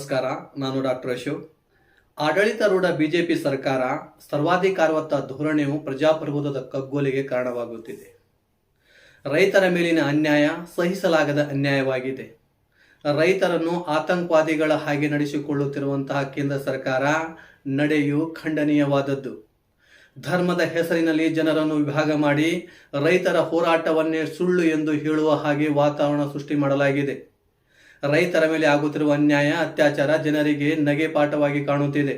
ನಮಸ್ಕಾರ. ನಾನು ಡಾಕ್ಟರ್ ಅಶೋಕ್. ಆಡಳಿತಾರೂಢ ಬಿಜೆಪಿ ಸರ್ಕಾರ ಸರ್ವಾಧಿಕಾರವತ್ತ ಧೋರಣೆಯು ಪ್ರಜಾಪ್ರಭುತ್ವದ ಕಗ್ಗೊಲೆಗೆ ಕಾರಣವಾಗುತ್ತಿದೆ. ರೈತರ ಮೇಲಿನ ಅನ್ಯಾಯ ಸಹಿಸಲಾಗದ ಅನ್ಯಾಯವಾಗಿದೆ. ರೈತರನ್ನು ಆತಂಕವಾದಿಗಳ ಹಾಗೆ ನಡೆಸಿಕೊಳ್ಳುತ್ತಿರುವಂತಹ ಕೇಂದ್ರ ಸರ್ಕಾರ ನಡೆಯು ಖಂಡನೀಯವಾದದ್ದು. ಧರ್ಮದ ಹೆಸರಿನಲ್ಲಿ ಜನರನ್ನು ವಿಭಾಗ ಮಾಡಿ ರೈತರ ಹೋರಾಟವನ್ನೇ ಸುಳ್ಳು ಎಂದು ಹೇಳುವ ಹಾಗೆ ವಾತಾವರಣ ಸೃಷ್ಟಿ ಮಾಡಲಾಗಿದೆ. ರೈತರ ಮೇಲೆ ಆಗುತ್ತಿರುವ ಅನ್ಯಾಯ ಅತ್ಯಾಚಾರ ಜನರಿಗೆ ನಗೆಪಾಠವಾಗಿ ಕಾಣುತ್ತಿದೆ.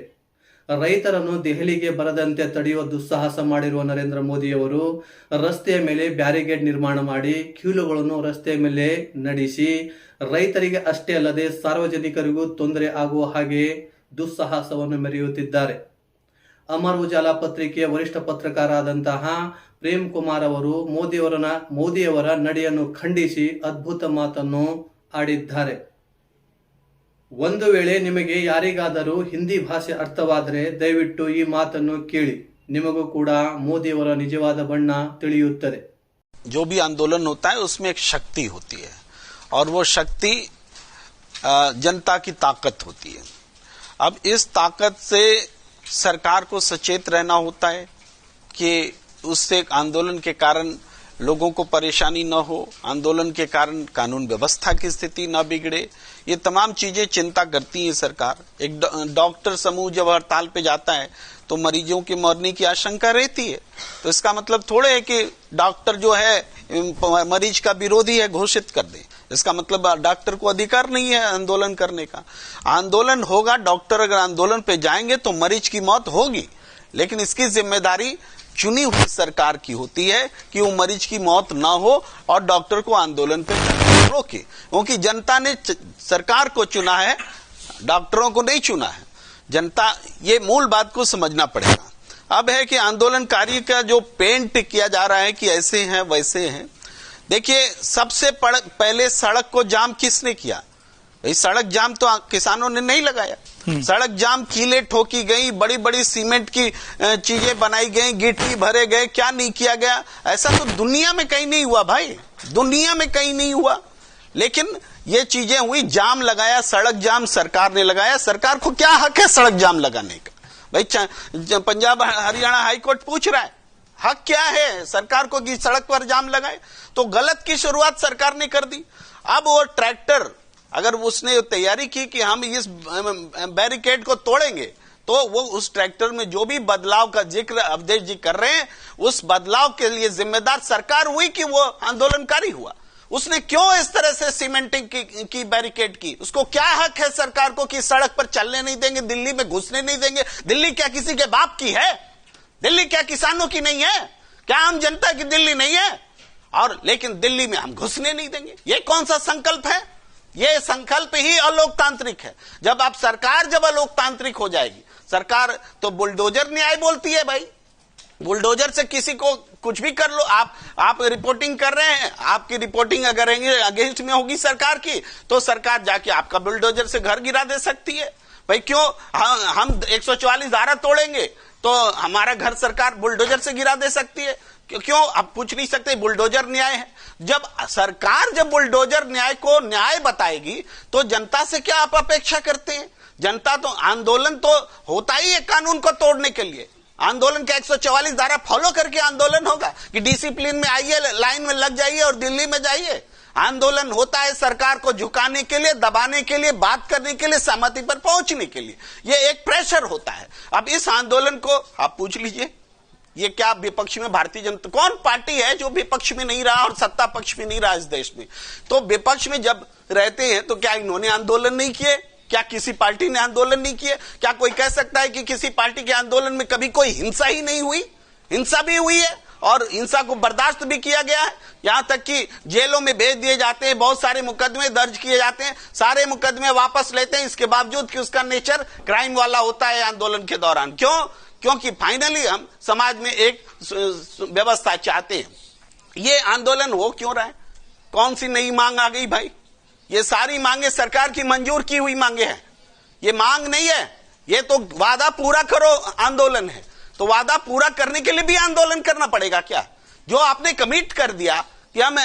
ರೈತರನ್ನು ದೆಹಲಿಗೆ ಬರದಂತೆ ತಡೆಯುವ ದುಸ್ಸಾಹಸ ಮಾಡಿರುವ ನರೇಂದ್ರ ಮೋದಿಯವರು ರಸ್ತೆಯ ಮೇಲೆ ಬ್ಯಾರಿಗೇಡ್ ನಿರ್ಮಾಣ ಮಾಡಿ ಕೀಲುಗಳನ್ನು ರಸ್ತೆಯ ಮೇಲೆ ನಡೆಸಿ ರೈತರಿಗೆ ಅಷ್ಟೇ ಅಲ್ಲದೆ ಸಾರ್ವಜನಿಕರಿಗೂ ತೊಂದರೆ ಆಗುವ ಹಾಗೆ ದುಸ್ಸಾಹಸವನ್ನು ಮೆರೆಯುತ್ತಿದ್ದಾರೆ. ಅಮರ್ ಉಜಾಲಾ ಪತ್ರಿಕೆಯ ವರಿಷ್ಠ ಪತ್ರಕಾರರಾದಂತಹ ಪ್ರೇಮ್ ಕುಮಾರ್ ಅವರು ಮೋದಿಯವರ ನಡೆಯನ್ನು ಖಂಡಿಸಿ ಅದ್ಭುತ ಮಾತನ್ನು ಆಡಿದ್ದಾರೆ. ಒಂದು ವೇಳೆ ನಿಮಗೆ ಯಾರಿಗಾದರೂ ಹಿಂದಿ ಭಾಷೆ ಅರ್ಥವಾದರೆ ದಯವಿಟ್ಟು ಈ ಮಾತನ್ನು ಕೇಳಿ, ನಿಮಗೂ ಕೂಡ ಮೋದಿಯವರ ನಿಜವಾದ ಬಣ್ಣ ತಿಳಿಯುತ್ತದೆ. जो भी आंदोलन होता है उसमें एक शक्ति होती है और वो शक्ति जनता की ताकत होती है. अब इस ताकत से सरकार को सचेत रहना होता है कि उससे आंदोलन के कारण लोगों को परेशानी न हो, आंदोलन के कारण कानून व्यवस्था की स्थिति न बिगड़े. ये तमाम चीजें चिंता करती है सरकार. एक डॉक्टर समूह जब हड़ताल पे जाता है तो मरीजों के मरने की आशंका रहती है. तो इसका मतलब थोड़े है कि डॉक्टर जो है मरीज का विरोधी है घोषित कर दे. इसका मतलब डॉक्टर को अधिकार नहीं है आंदोलन करने का. आंदोलन होगा, डॉक्टर अगर आंदोलन पे जाएंगे तो मरीज की मौत होगी, लेकिन इसकी जिम्मेदारी चुनी हुई सरकार की होती है कि वो मरीज की मौत ना हो और डॉक्टर को आंदोलन पे रोके. क्योंकि जनता ने सरकार को चुना है, डॉक्टरों को नहीं चुना है. जनता, ये मूल बात को समझना पड़ेगा. अब है कि आंदोलनकारी का जो पेंट किया जा रहा है कि ऐसे हैं वैसे हैं. देखिए, सबसे पहले सड़क को जाम किसने किया? भाई सड़क जाम तो किसानों ने नहीं लगाया. सड़क जाम कीले ठोकी गई, बड़ी बड़ी सीमेंट की चीजें बनाई गई, गिट्टी भरे गए, क्या नहीं किया गया? ऐसा तो दुनिया में कहीं नहीं हुआ भाई, दुनिया में कहीं नहीं हुआ. लेकिन ये चीजें हुई, जाम लगाया, सड़क जाम सरकार ने लगाया. सरकार को क्या हक है सड़क जाम लगाने का? भाई पंजाब हरियाणा हाईकोर्ट पूछ रहा है, हक क्या है सरकार को कि सड़क पर जाम लगाए? तो गलत की शुरुआत सरकार ने कर दी. अब वो ट्रैक्टर, अगर उसने तैयारी की कि हम इस बैरिकेड को तोड़ेंगे, तो वो उस ट्रैक्टर में जो भी बदलाव का जिक्र अवधेश जी कर रहे हैं, उस बदलाव के लिए जिम्मेदार सरकार हुई कि वो आंदोलनकारी हुआ. उसने क्यों इस तरह से सीमेंटिंग की बैरिकेड की? उसको क्या हक है सरकार को कि सड़क पर चलने नहीं देंगे, दिल्ली में घुसने नहीं देंगे? दिल्ली क्या किसी के बाप की है? दिल्ली क्या किसानों की नहीं है? क्या आम जनता की दिल्ली नहीं है? और लेकिन दिल्ली में हम घुसने नहीं देंगे, ये कौन सा संकल्प है? ये संकल्प ही अलोकतांत्रिक है. जब अलोकतांत्रिक हो जाएगी सरकार, तो बुलडोजर न्याय बोलती है. भाई बुलडोजर से किसी को कुछ भी कर लो. आप रिपोर्टिंग कर रहे हैं, आपकी रिपोर्टिंग अगर अगेंस्ट में होगी सरकार की, तो सरकार जाके आपका बुलडोजर से घर गिरा दे सकती है. भाई क्यों हम 144 धारा तोड़ेंगे तो हमारा घर सरकार बुलडोजर से गिरा दे सकती है? क्यों आप पूछ नहीं सकते? बुलडोजर न्याय है. जब सरकार बुलडोजर न्याय को न्याय बताएगी तो जनता से क्या आप अपेक्षा करते हैं? जनता तो, आंदोलन तो होता ही है कानून को तोड़ने के लिए. आंदोलन का 144 धारा फॉलो करके आंदोलन होगा कि डिसिप्लिन में आइए, लाइन में लग जाइए और दिल्ली में जाइए. आंदोलन होता है सरकार को झुकाने के लिए, दबाने के लिए, बात करने के लिए, सहमति पर पहुंचने के लिए. ये एक प्रेशर होता है. अब इस आंदोलन को आप पूछ लीजिए, ये क्या विपक्ष में भारतीय जनता, कौन पार्टी है जो विपक्ष में नहीं रहा और सत्ता पक्ष में नहीं रहा इस देश में? तो विपक्ष में जब रहते हैं तो क्या इन्होंने आंदोलन नहीं किए? क्या किसी पार्टी ने आंदोलन नहीं किए? क्या कोई कह सकता है कि किसी पार्टी के आंदोलन में कभी कोई हिंसा ही नहीं हुई? हिंसा भी हुई है और हिंसा को बर्दाश्त भी किया गया है. यहां तक कि जेलों में भेज दिए जाते हैं, बहुत सारे मुकदमे दर्ज किए जाते हैं, सारे मुकदमे वापस लेते हैं, इसके बावजूद कि उसका नेचर क्राइम वाला होता है आंदोलन के दौरान. क्यों? क्योंकि फाइनली हम समाज में एक व्यवस्था चाहते हैं. ये आंदोलन हो क्यों रहा है? कौन सी नई मांग आ गई भाई? ये सारी मांगे सरकार की मंजूर की हुई मांगे हैं. ये मांग नहीं है, ये तो वादा पूरा करो आंदोलन है. तो वादा पूरा करने के लिए भी आंदोलन करना पड़ेगा क्या? जो आपने कमिट कर दिया कि हम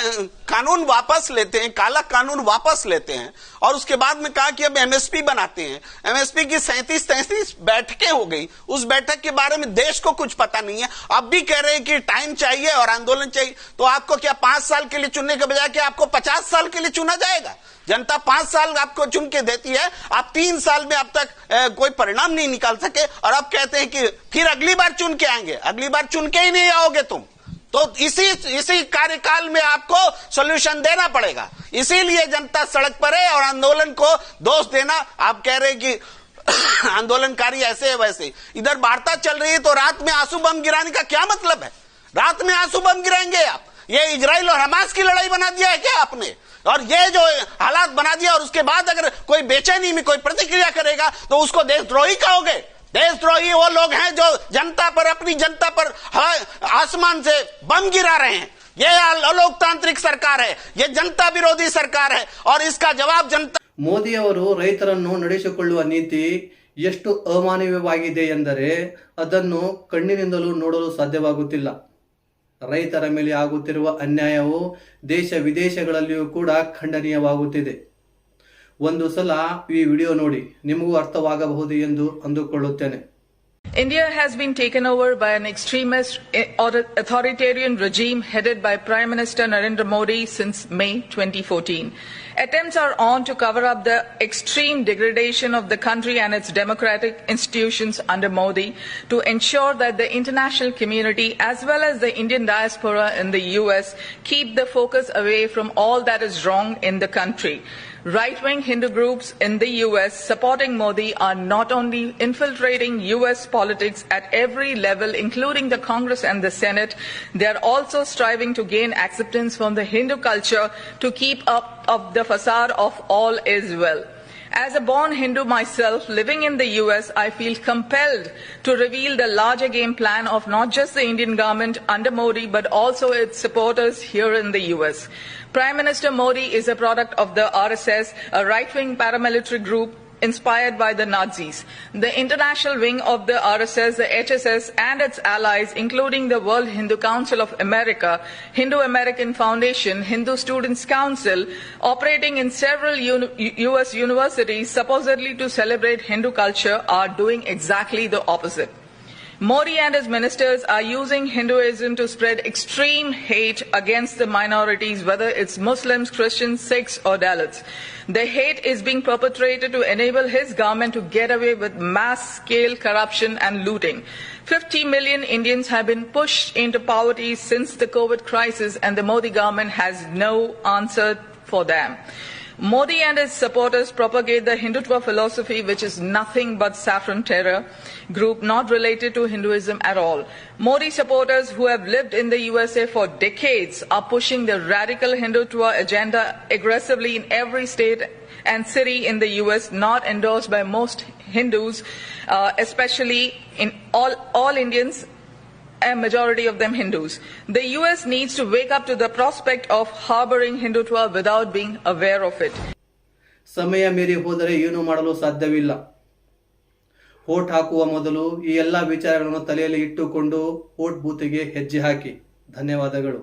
कानून वापस लेते हैं, काला कानून वापस लेते हैं, और उसके बाद में कहा कि अब एमएसपी बनाते हैं। एमएसपी की 37-33 बैठकें हो गई, उस बैठक के बारे में देश को कुछ पता नहीं है। अब भी कह रहे हैं कि टाइम चाहिए और आंदोलन चाहिए, तो आपको क्या 5 साल के लिए चुनने के बजाय क्या आपको 50 साल के लिए चुना जाएगा? जनता 5 साल आपको चुन के देती है, आप 3 साल में अब तक कोई परिणाम नहीं निकाल सके, और अब कहते हैं कि फिर अगली बार चुन के आएंगे। अगली बार चुन के ही नहीं आओगे तुम, तो इसी कार्यकाल में आपको सॉल्यूशन देना पड़ेगा। इसीलिए जनता सड़क पर है, और आंदोलन को दोष देना, आप कह रहे हैं कि आंदोलनकारी ऐसे है वैसे। इधर वार्ता चल रही है तो रात में आंसू बम गिराने का क्या मतलब है? रात में आंसू बम गिराएंगे आप? ये इजराइल और हमास की लड़ाई बना दिया है क्या आपने? और ये जो हालात बना दिया, और उसके बाद अगर कोई बेचैनी में कोई प्रतिक्रिया करेगा तो उसको देशद्रोही कहोगे? देशद्रोही वो लोग हैं जो जनता पर, अपनी जनता पर आसमान से बम गिरा रहे हैं। ये अलोकतांत्रिक सरकार है, ये जनता विरोधी सरकार है, और इसका जवाब जनता। ಮೋದಿಯವರು ರೈತರನ್ನು ನಡೆಸಿಕೊಳ್ಳುವ ನೀತಿ ಎಷ್ಟು ಅಮಾನವೀಯವಾಗಿದೆ ಎಂದರೆ ಅದನ್ನು ಕಣ್ಣಿನಿಂದಲೂ ನೋಡಲು ಸಾಧ್ಯವಾಗುತ್ತಿಲ್ಲ. ರೈತರ ಮೇಲೆ ಆಗುತ್ತಿರುವ ಅನ್ಯಾಯವು ದೇಶ ವಿದೇಶಗಳಲ್ಲಿಯೂ ಕೂಡ ಖಂಡನೀಯವಾಗುತ್ತಿದೆ. ಒಂದು ಸಲ ಈ ವಿಡಿಯೋ ನೋಡಿ, ನಿಮಗೂ ಅರ್ಥವಾಗಬಹುದು ಎಂದು ಅಂದುಕೊಳ್ಳುತ್ತೇನೆ. India has been taken over by an extremist authoritarian regime headed by Prime Minister Narendra Modi since May 2014. Attempts are on to cover up the extreme degradation of the country and its democratic institutions under Modi, to ensure that the international community as well as the Indian diaspora in the US keep the focus away from all that is wrong in the country. Right-wing Hindu groups in the US supporting Modi are not only infiltrating US politics at every level, including the Congress and the Senate, they are also striving to gain acceptance from the Hindu culture to keep up the facade of all is well. As a born Hindu myself, living in the US, I feel compelled to reveal the larger game plan of not just the Indian government under Modi, but also its supporters here in the US. Prime Minister Modi is a product of the RSS, a right-wing paramilitary group inspired by the Nazis. The international wing of the RSS, the HSS, and its allies, including the World Hindu Council of America, Hindu American Foundation, Hindu Students Council, operating in several US universities supposedly to celebrate Hindu culture, are doing exactly the opposite. Modi and his ministers are using Hinduism to spread extreme hate against the minorities, whether it's Muslims, Christians, Sikhs, or Dalits. The hate is being perpetrated to enable his government to get away with mass-scale corruption and looting. 50 million Indians have been pushed into poverty since the COVID crisis, and the Modi government has no answer for them. Modi and his supporters propagate the Hindutva philosophy, which is nothing but saffron terror group not related to Hinduism at all. Modi supporters who have lived in the USA for decades are pushing the radical Hindutva agenda aggressively in every state and city in the US, not endorsed by most Hindus, especially in all Indians, a majority of them Hindus. The US needs to wake up to the prospect of harboring Hindutva without being aware of it. ಸಮಯ ಮೀರಿ ಹೋದರೆ ಏನು ಮಾಡಲು ಸಾಧ್ಯವಿಲ್ಲ. Vote ಹಾಕುವ ಮೊದಲು ಈ ಎಲ್ಲ ವಿಚಾರಗಳನ್ನು ತಲೆಯಲ್ಲಿ ಇಟ್ಟುಕೊಂಡು ವೋಟ್ ಬೂತಿಗೆ ಹೆಜ್ಜೆ ಹಾಕಿ. ಧನ್ಯವಾದಗಳು.